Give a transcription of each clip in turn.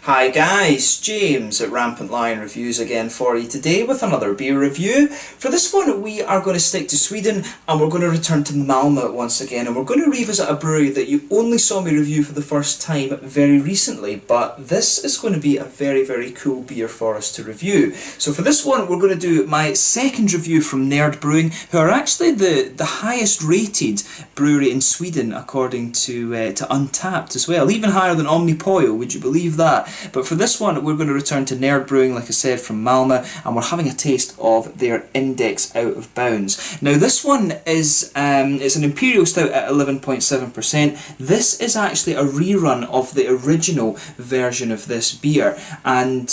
Hi guys, James at Rampant Lion Reviews again for you today with another beer review. For this one we are going to stick to Sweden and we're going to return to Malmö once again, and we're going to revisit a brewery that you only saw me review for the first time very recently, but this is going to be a very cool beer for us to review. So for this one we're going to do my second review from Brewing, who are actually the highest rated brewery in Sweden according to Untappd as well, even higher than Omnipollo, would you believe that? But for this one we're going to return to Brewing, like I said, from Malmö, and we're having a taste of their Index Out of Bounds. Now this one is it's an Imperial Stout at 11.7%. This is actually a rerun of the original version of this beer, and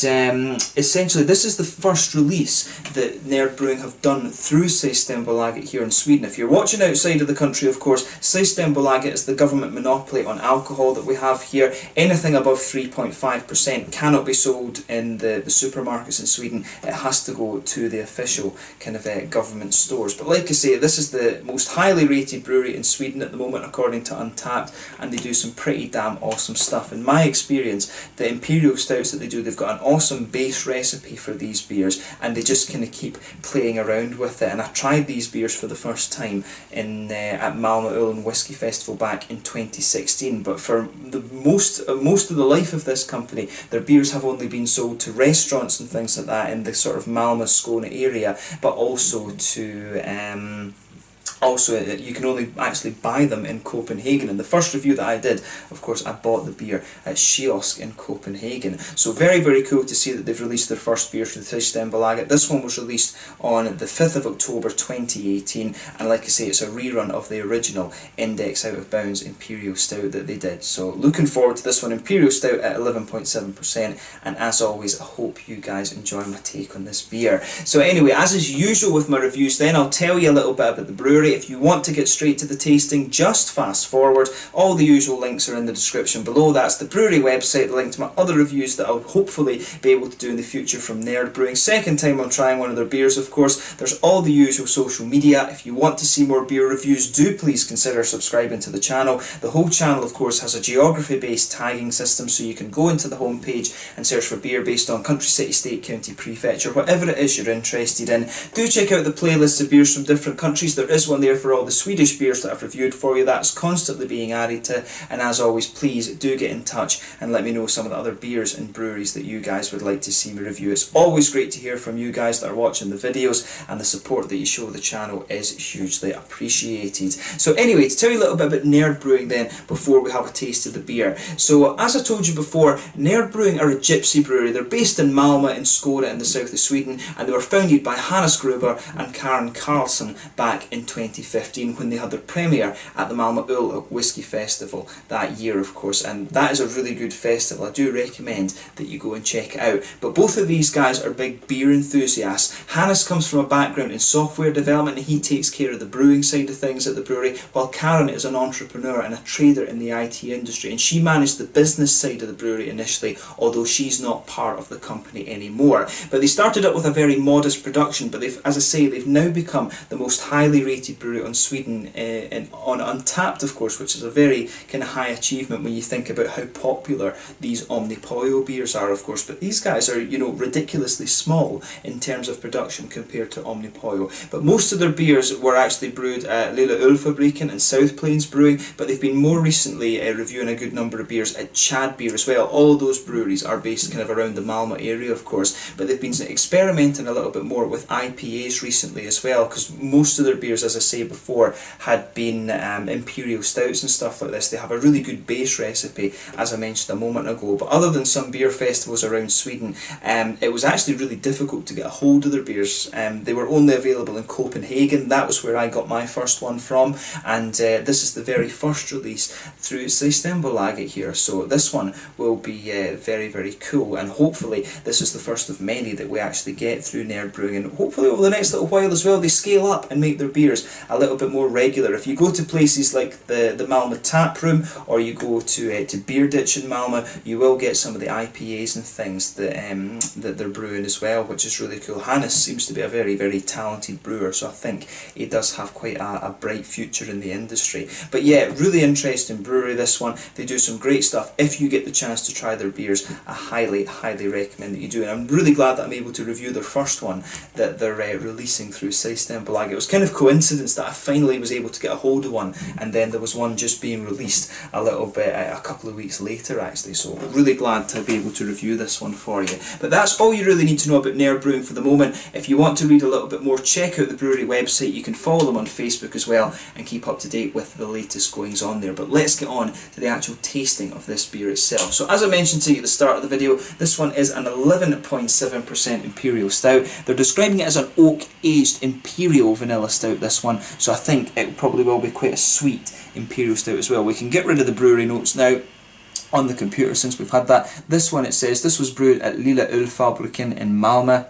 essentially this is the first release that Brewing have done through Systembolaget here in Sweden. If you're watching outside of the country, of course, Systembolaget is the government monopoly on alcohol that we have here. Anything above 3.5% cannot be sold in the supermarkets in Sweden. It has to go to the official kind of government stores. But like I say, this is the most highly rated brewery in Sweden at the moment according to Untappd, and they do some pretty damn awesome stuff. In my experience, the Imperial Stouts that they do, they've got an awesome base recipe for these beers, and they just kind of keep playing around with it. And I tried these beers for the first time at Malmö Ale and Whiskey Festival back in 2016, but for the most of the life of this company, their beers have only been sold to restaurants and things like that in the sort of Malmö, Skåne area, but also to you can only actually buy them in Copenhagen. And the first review that I did, of course, I bought the beer at Kiosk in Copenhagen. So very cool to see that they've released their first beer from Systembolaget. This one was released on the 5th of October 2018, and like I say, it's a rerun of the original Index Out of Bounds Imperial Stout that they did. So looking forward to this one, Imperial Stout at 11.7%, and as always, I hope you guys enjoy my take on this beer. So anyway, as is usual with my reviews then, I'll tell you a little bit about the brewery. If you want to get straight to the tasting, just fast forward. All the usual links are in the description below. That's the brewery website, the link to my other reviews that I'll hopefully be able to do in the future from Brewing. Second time I'm trying one of their beers, of course. There's all the usual social media. If you want to see more beer reviews, do please consider subscribing to the channel. The whole channel, of course, has a geography-based tagging system, so you can go into the homepage and search for beer based on country, city, state, county, prefecture, whatever it is you're interested in. Do check out the playlists of beers from different countries. There is one there for all the Swedish beers that I've reviewed for you. That's constantly being added to, and as always, please do get in touch and let me know some of the other beers and breweries that you guys would like to see me review. It's always great to hear from you guys that are watching the videos, and the support that you show the channel is hugely appreciated. So anyway, to tell you a little bit about Brewing then, before we have a taste of the beer. So as I told you before, Brewing are a gypsy brewery. They're based in Malmö in Skåne in the south of Sweden, and they were founded by Hannes Gruber and Karen Karlsson back in 2015 when they had their premiere at the Malmö Ale and Whiskey Festival that year, of course, and that is a really good festival. I do recommend that you go and check it out. But both of these guys are big beer enthusiasts. Hannes comes from a background in software development, and he takes care of the brewing side of things at the brewery, while Karen is an entrepreneur and a trader in the IT industry, and she managed the business side of the brewery initially, although she's not part of the company anymore. But they started up with a very modest production, but as I say, they've now become the most highly rated brewery on Sweden on Untappd, of course, which is a very kind of high achievement when you think about how popular these Omnipollo beers are, of course. But these guys are, you know, ridiculously small in terms of production compared to Omnipollo. But most of their beers were actually brewed at Lilla Ölfabriken and South Plains Brewing, but they've been more recently reviewing a good number of beers at Chad Beer as well. All of those breweries are based kind of around the Malmö area, of course, but they've been experimenting a little bit more with IPAs recently as well, because most of their beers, as I say before, had been Imperial Stouts and stuff like this. They have a really good base recipe, as I mentioned a moment ago, but other than some beer festivals around Sweden, it was actually really difficult to get a hold of their beers. They were only available in Copenhagen. That was where I got my first one from, and this is the very first release through Systembolaget here, so this one will be very cool, and hopefully this is the first of many that we actually get through Brewing, and hopefully over the next little while as well they scale up and make their beers a little bit more regular. If you go to places like the Malmö tap room, or you go to Beer Ditch in Malmö, you will get some of the IPAs and things that they're brewing as well, which is really cool. Hannes seems to be a very, very talented brewer, so I think he does have quite a bright future in the industry. But yeah, really interesting brewery, this one. They do some great stuff. If you get the chance to try their beers, I highly, highly recommend that you do. And I'm really glad that I'm able to review their first one that they're releasing through Systembolaget. It was kind of coincidence that I finally was able to get a hold of one, and then there was one just being released a little bit, a couple of weeks later actually, so really glad to be able to review this one for you. But that's all you really need to know about Nerd Brewing for the moment. If you want to read a little bit more, check out the brewery website. You can follow them on Facebook as well and keep up to date with the latest goings on there. But let's get on to the actual tasting of this beer itself. So as I mentioned to you at the start of the video, this one is an 11.7% Imperial Stout. They're describing it as an oak-aged Imperial Vanilla Stout, this one, so I think it probably will be quite a sweet Imperial Stout as well. We can get rid of the brewery notes now on the computer since we've had that. This one, it says this was brewed at Lilla Ölfabriken in Malmö.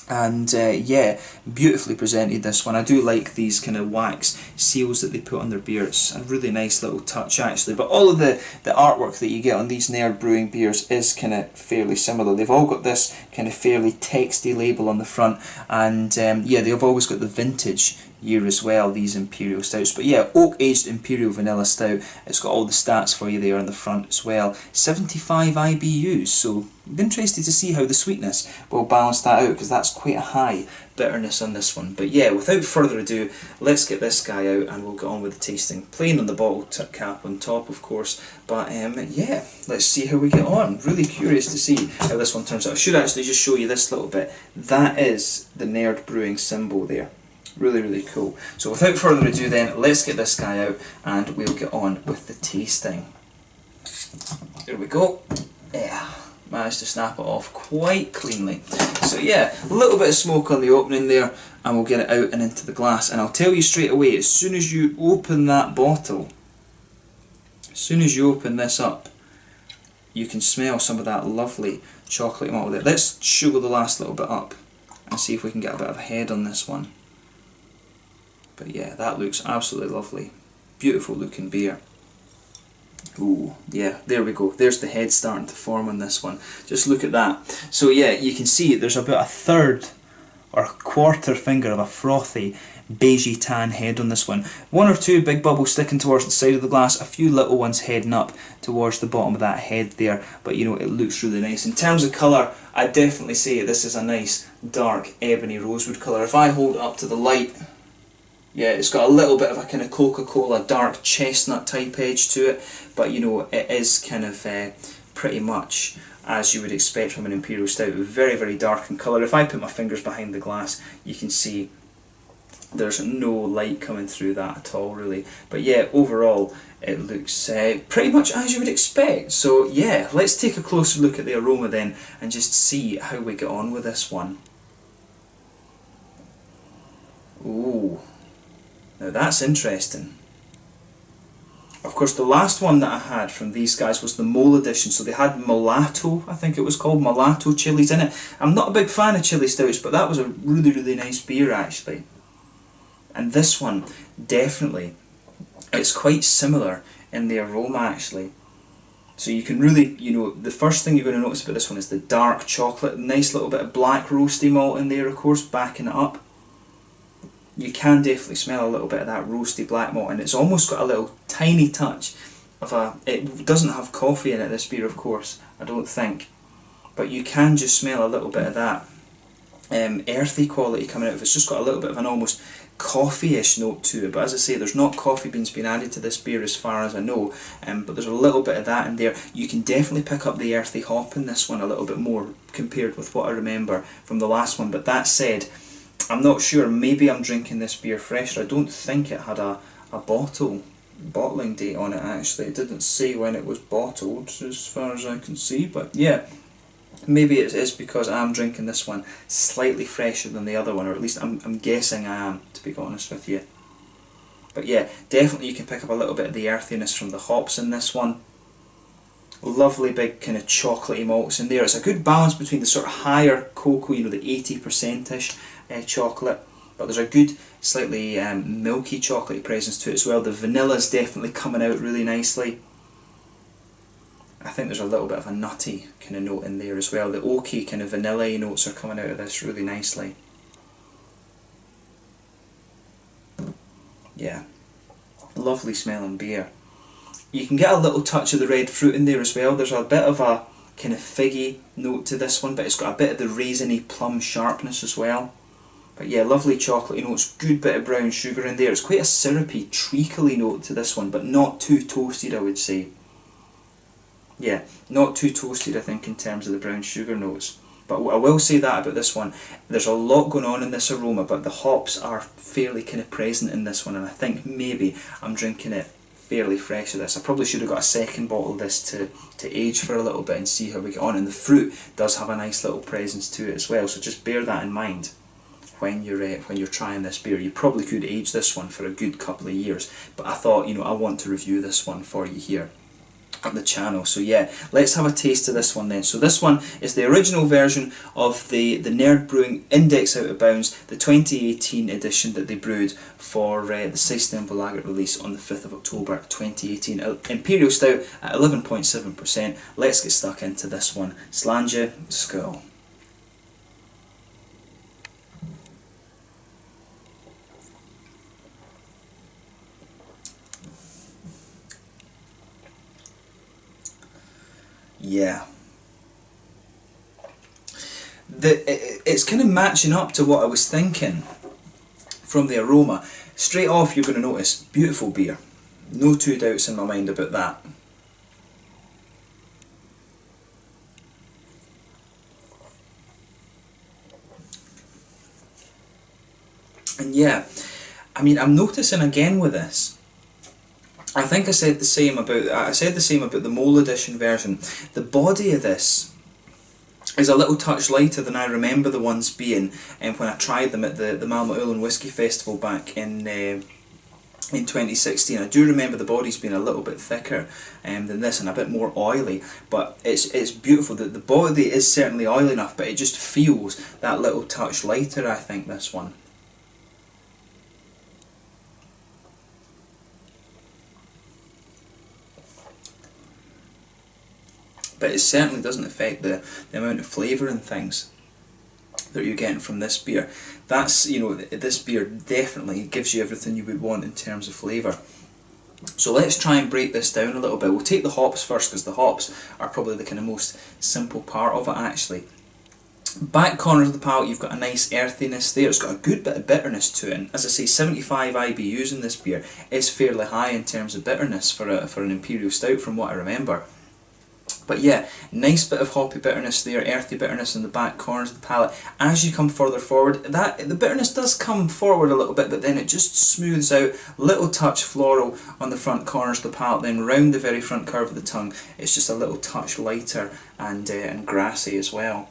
And yeah, beautifully presented, this one. I do like these kind of wax seals that they put on their beer. It's a really nice little touch actually. But all of the artwork that you get on these Nerd Brewing beers is kind of fairly similar. They've all got this kind of fairly texty label on the front, and yeah, they've always got the vintage year as well, these Imperial Stouts. But yeah, oak-aged Imperial Vanilla Stout. It's got all the stats for you there on the front as well. 75 IBUs, so I'm interested to see how the sweetness will balance that out, because that's quite a high bitterness on this one. But yeah, without further ado, let's get this guy out and we'll get on with the tasting. Plain on the bottle cap on top, of course, but yeah, let's see how we get on. Really curious to see how this one turns out. I should actually just show you this little bit. That is the Nerd Brewing symbol there. Really, really cool. So without further ado then, let's get this guy out and we'll get on with the tasting. There we go. Yeah, managed to snap it off quite cleanly. So yeah, a little bit of smoke on the opening there, and we'll get it out and into the glass. And I'll tell you straight away, as soon as you open that bottle, as soon as you open this up, you can smell some of that lovely chocolate malt there. Let's sugar the last little bit up and see if we can get a bit of a head on this one. But yeah, that looks absolutely lovely. Beautiful looking beer. Ooh, yeah, there we go. There's the head starting to form on this one. Just look at that. So yeah, you can see there's about a third or a quarter finger of a frothy, beigey tan head on this one. One or two big bubbles sticking towards the side of the glass, a few little ones heading up towards the bottom of that head there. But you know, it looks really nice. In terms of colour, I'd definitely say this is a nice dark ebony rosewood colour. If I hold it up to the light, yeah, it's got a little bit of a kind of Coca-Cola dark chestnut type edge to it, but you know, it is kind of pretty much as you would expect from an Imperial Stout. Very, very dark in colour. If I put my fingers behind the glass, you can see there's no light coming through that at all, really. But yeah, overall, it looks pretty much as you would expect. So yeah, let's take a closer look at the aroma then, and just see how we get on with this one. Ooh. Now that's interesting. Of course, the last one that I had from these guys was the Mole edition, so they had Mulatto, I think it was called, Mulatto chilies in it. I'm not a big fan of chili stouts, but that was a really, really nice beer actually. And this one, definitely, it's quite similar in the aroma actually. So you can really, you know, the first thing you're going to notice about this one is the dark chocolate, nice little bit of black roasty malt in there, of course, backing it up. You can definitely smell a little bit of that roasty black malt, and it's almost got a little tiny touch of a, it doesn't have coffee in it, this beer, of course, I don't think, but you can just smell a little bit of that earthy quality coming out of it. It's just got a little bit of an almost coffee-ish note to it, but as I say, there's not coffee beans being added to this beer as far as I know, but there's a little bit of that in there. You can definitely pick up the earthy hop in this one a little bit more compared with what I remember from the last one. But that said, I'm not sure, maybe I'm drinking this beer fresher. I don't think it had a bottling date on it actually. It didn't say when it was bottled as far as I can see, but yeah, maybe it is because I'm drinking this one slightly fresher than the other one, or at least I'm guessing I am, to be honest with you. But yeah, definitely you can pick up a little bit of the earthiness from the hops in this one. Lovely big kind of chocolatey malts in there. It's a good balance between the sort of higher cocoa, you know, the 80%-ish chocolate, but there's a good, slightly milky chocolatey presence to it as well. The vanilla's definitely coming out really nicely. I think there's a little bit of a nutty kind of note in there as well. The oaky kind of vanilla notes are coming out of this really nicely. Yeah, lovely smelling beer. You can get a little touch of the red fruit in there as well. There's a bit of a kind of figgy note to this one, but it's got a bit of the raisiny plum sharpness as well. But yeah, lovely chocolatey notes, good bit of brown sugar in there. It's quite a syrupy, treacly note to this one, but not too toasted, I would say. Yeah, not too toasted, I think, in terms of the brown sugar notes. But I will say that about this one, there's a lot going on in this aroma, but the hops are fairly kind of present in this one, and I think maybe I'm drinking it fairly fresh of this. I probably should have got a second bottle of this to age for a little bit and see how we get on, and the fruit does have a nice little presence to it as well, so just bear that in mind when you're trying this beer. You probably could age this one for a good couple of years, but I thought, you know, I want to review this one for you here on the channel. So yeah, let's have a taste of this one then. So this one is the original version of the Nerd Brewing Index Out of Bounds, the 2018 edition that they brewed for the System Lager release on the 5th of October 2018. Imperial Stout at 11.7%. Let's get stuck into this one. Slange, skål. Yeah, it's kind of matching up to what I was thinking from the aroma. Straight off you're going to notice, beautiful beer, no two doubts in my mind about that. And yeah, I mean, I'm noticing again with this, I think I said the same about the Mole Edition version. The body of this is a little touch lighter than I remember the ones being when I tried them at the Malmö Ale and Whiskey Festival back in 2016. I do remember the bodies being a little bit thicker than this and a bit more oily, but it's beautiful. The body is certainly oily enough, but it just feels that little touch lighter, I think, this one. But it certainly doesn't affect the amount of flavour and things that you're getting from this beer. That's, you know, this beer definitely gives you everything you would want in terms of flavour. So let's try and break this down a little bit. We'll take the hops first, because the hops are probably the kind of most simple part of it actually. Back corner of the palate, you've got a nice earthiness there. It's got a good bit of bitterness to it, and as I say, 75 IBUs in this beer is fairly high in terms of bitterness for an Imperial Stout from what I remember. But yeah, nice bit of hoppy bitterness there, earthy bitterness in the back corners of the palate. As you come further forward, the bitterness does come forward a little bit, but then it just smooths out, little touch floral on the front corners of the palate, then round the very front curve of the tongue, it's just a little touch lighter and grassy as well.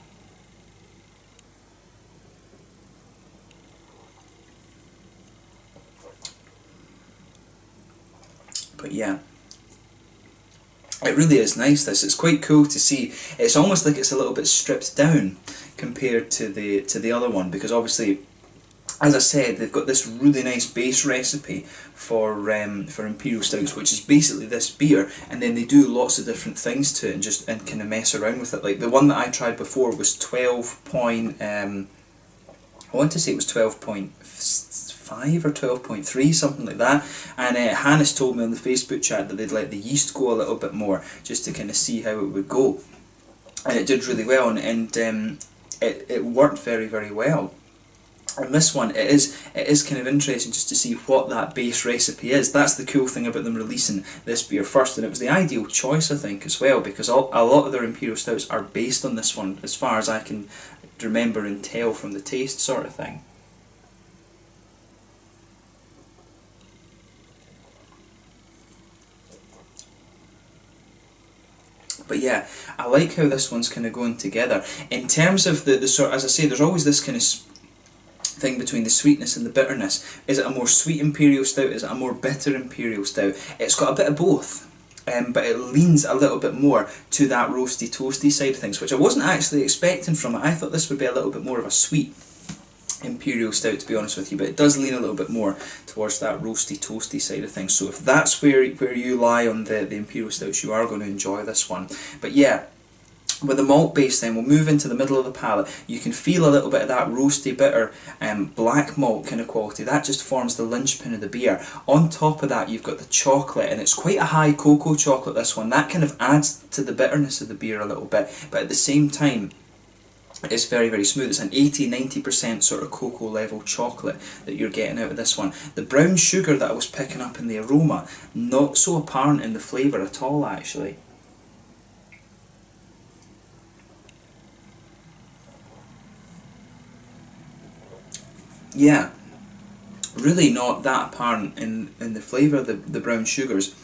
But yeah, it really is nice, this. It's quite cool to see. It's almost like it's a little bit stripped down compared to the other one, because obviously, as I said, they've got this really nice base recipe for Imperial Stouts, which is basically this beer, and then they do lots of different things to it and kind of mess around with it. Like the one that I tried before was 12 point, I want to say it was 12.5 or 12.3, something like that, and Hannes told me on the Facebook chat that they'd let the yeast go a little bit more just to kind of see how it would go, and it did really well, and it worked very, very well. And this one, it is kind of interesting just to see what that base recipe is. That's the cool thing about them releasing this beer first, and it was the ideal choice, I think, as well, because a lot of their Imperial Stouts are based on this one, as far as I can remember and tell from the taste sort of thing. But yeah, I like how this one's kind of going together. In terms of the sort, as I say, there's always this kind of thing between the sweetness and the bitterness. Is it a more sweet Imperial Stout? Is it a more bitter Imperial Stout? It's got a bit of both, but it leans a little bit more to that roasty toasty side of things, which I wasn't actually expecting from it. I thought this would be a little bit more of a sweet Imperial Stout, to be honest with you, but it does lean a little bit more towards that roasty, toasty side of things. So if that's where you lie on the Imperial Stouts, you are going to enjoy this one. But yeah, with the malt base then, we'll move into the middle of the palate. You can feel a little bit of that roasty, bitter, black malt kind of quality. That just forms the linchpin of the beer. On top of that, you've got the chocolate, and it's quite a high cocoa chocolate, this one. That kind of adds to the bitterness of the beer a little bit, but at the same time, it's very, very smooth. It's an 80-90% sort of cocoa level chocolate that you're getting out of this one. The brown sugar that I was picking up in the aroma, not so apparent in the flavour at all, actually. Yeah, really not that apparent in the flavour of the brown sugars.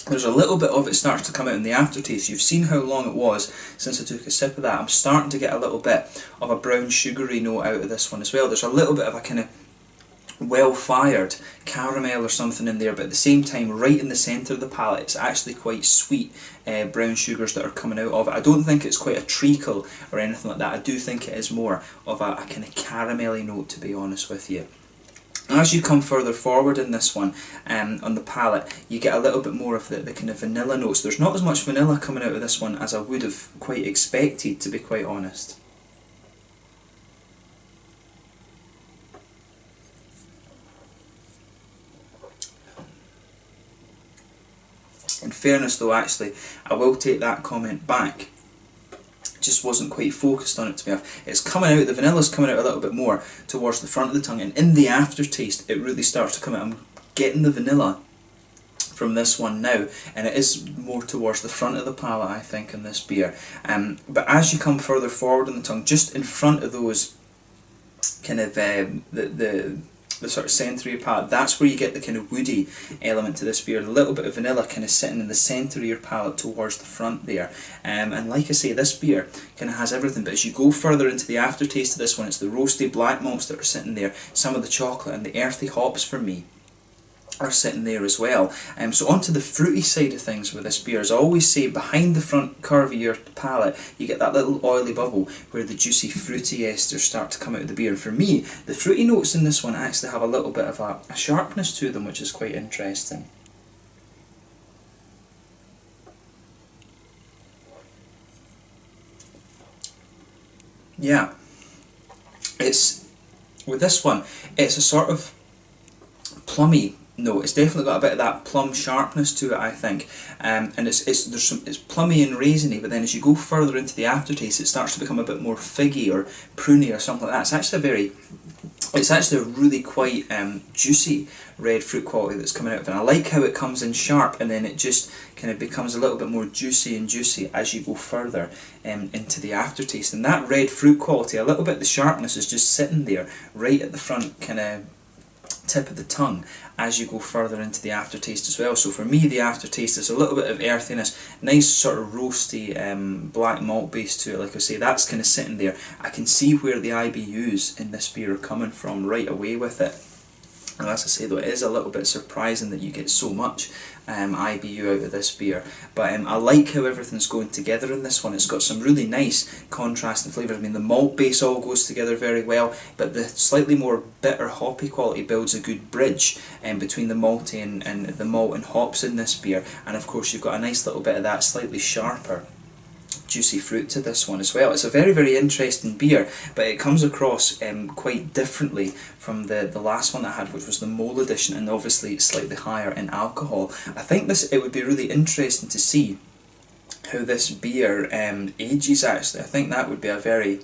There's a little bit of it starts to come out in the aftertaste. You've seen how long it was since I took a sip of that. I'm starting to get a little bit of a brown sugary note out of this one as well. There's a little bit of a kind of well-fired caramel or something in there, but at the same time, right in the centre of the palate, it's actually quite sweet brown sugars that are coming out of it. I don't think it's quite a treacle or anything like that. I do think it is more of a kind of caramelly note, to be honest with you. As you come further forward in this one, on the palate, you get a little bit more of the kind of vanilla notes. There's not as much vanilla coming out of this one as I would have quite expected, to be quite honest. In fairness though, actually, I will take that comment back. Just wasn't quite focused on it, to be honest. It's coming out, the vanilla's coming out a little bit more towards the front of the tongue, and in the aftertaste it really starts to come out. I'm getting the vanilla from this one now, and it is more towards the front of the palate, I think, in this beer. But as you come further forward in the tongue, just in front of those kind of the sort of centre of your palate, that's where you get the kind of woody element to this beer. A little bit of vanilla kind of sitting in the centre of your palate towards the front there. And like I say, this beer kind of has everything, but as you go further into the aftertaste of this one, it's the roasty black malts that are sitting there, some of the chocolate and the earthy hops for me are sitting there as well. So onto the fruity side of things with this beer, as I always say, behind the front curve of your palate you get that little oily bubble where the juicy fruity esters start to come out of the beer. And for me, the fruity notes in this one actually have a little bit of a sharpness to them, which is quite interesting. Yeah, it's, with this one, it's a sort of plummy note. It's definitely got a bit of that plum sharpness to it, I think, and it's plummy and raisiny. But then as you go further into the aftertaste, it starts to become a bit more figgy or pruny or something like that. It's actually a really quite juicy red fruit quality that's coming out of it. And I like how it comes in sharp and then it just kind of becomes a little bit more juicy and juicy as you go further into the aftertaste. And that red fruit quality, a little bit of the sharpness is just sitting there right at the front kind of tip of the tongue as you go further into the aftertaste as well. So for me, the aftertaste is a little bit of earthiness, nice sort of roasty black malt base to it. Like I say, that's kind of sitting there. I can see where the IBUs in this beer are coming from right away with it. And as I say though, it is a little bit surprising that you get so much IBU out of this beer. But I like how everything's going together in this one. It's got some really nice contrast and flavours. I mean, the malt base all goes together very well, but the slightly more bitter hoppy quality builds a good bridge between the malty and the malt and hops in this beer. And of course you've got a nice little bit of that slightly sharper juicy fruit to this one as well. It's a very, very interesting beer, but it comes across quite differently from the last one that I had, which was the Mole edition, and obviously slightly higher in alcohol. I think it would be really interesting to see how this beer ages actually. I think that would be a very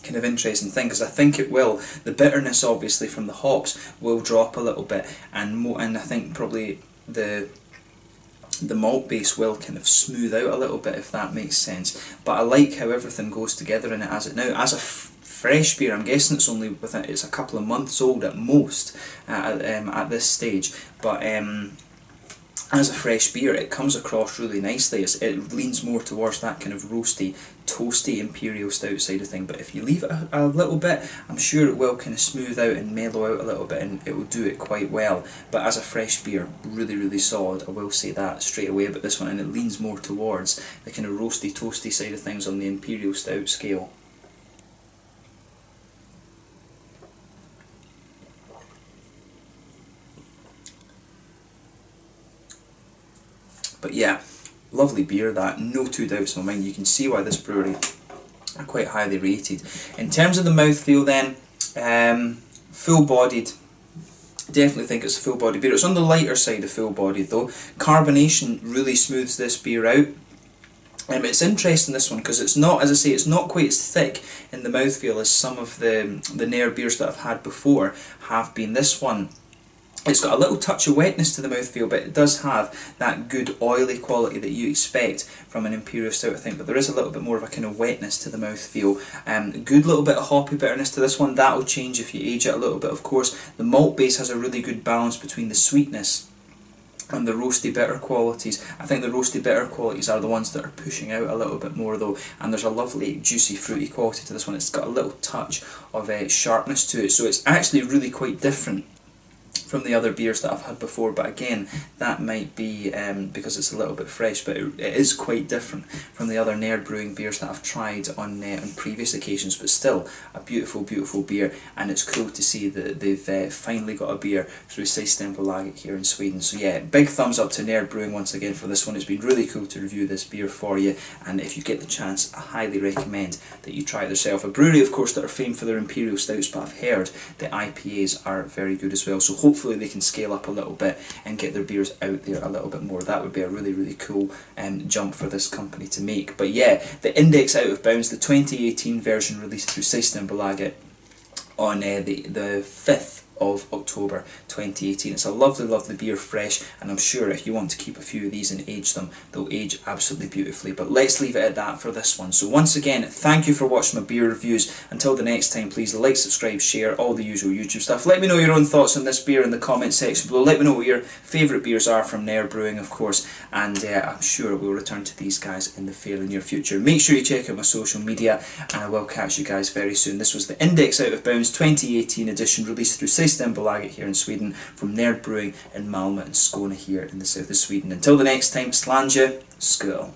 kind of interesting thing, because I think it will. The bitterness obviously from the hops will drop a little bit, and I think probably the malt base will kind of smooth out a little bit, if that makes sense. But I like how everything goes together in it as it now. As a fresh beer, I'm guessing it's a couple of months old at most at this stage, but as a fresh beer it comes across really nicely. It leans more towards that kind of roasty, toasty Imperial Stout side of thing, but if you leave it a little bit, I'm sure it will kind of smooth out and mellow out a little bit, and it will do it quite well. But as a fresh beer, really, really solid, I will say that straight away about this one, and it leans more towards the kind of roasty, toasty side of things on the Imperial Stout scale. Lovely beer, that, no two doubts in my mind. You can see why this brewery are quite highly rated. In terms of the mouthfeel then, full-bodied. Definitely think it's a full-bodied beer. It's on the lighter side of full-bodied though. Carbonation really smooths this beer out. It's interesting, this one, because it's not, as I say, it's not quite as thick in the mouthfeel as some of the Nair beers that I've had before have been. This one, it's got a little touch of wetness to the mouthfeel, but it does have that good oily quality that you expect from an Imperial Stout, I think, but there is a little bit more of a kind of wetness to the mouthfeel. Good little bit of hoppy bitterness to this one. That will change if you age it a little bit, of course. The malt base has a really good balance between the sweetness and the roasty bitter qualities. I think the roasty bitter qualities are the ones that are pushing out a little bit more though, and there's a lovely juicy fruity quality to this one. It's got a little touch of sharpness to it, so it's actually really quite different from the other beers that I've had before, but again, that might be because it's a little bit fresh, but it is quite different from the other Nair Brewing beers that I've tried on previous occasions, but still a beautiful, beautiful beer, and it's cool to see that they've finally got a beer through Systembolaget here in Sweden. So yeah, big thumbs up to Nair Brewing once again for this one. It's been really cool to review this beer for you, and if you get the chance, I highly recommend that you try it yourself. A brewery, of course, that are famed for their Imperial Stouts, but I've heard the IPAs are very good as well, so hopefully they can scale up a little bit and get their beers out there a little bit more. That would be a really, really cool jump for this company to make. But yeah, the Index Out of Bounds, the 2018 version released through Systembolaget on the 5th of October 2018. It's a lovely, lovely beer, fresh, and I'm sure if you want to keep a few of these and age them, they'll age absolutely beautifully. But let's leave it at that for this one. So once again, thank you for watching my beer reviews. Until the next time, please like, subscribe, share, all the usual YouTube stuff. Let me know your own thoughts on this beer in the comment section below. Let me know what your favourite beers are from Nair Brewing, of course, and I'm sure we'll return to these guys in the fairly near future. Make sure you check out my social media, and I will catch you guys very soon. This was the Index Out of Bounds 2018 edition, released through Systembolaget here in Sweden, from Nair Brewing in Malmö and Skåne here in the south of Sweden. Until the next time, Slange, Skål.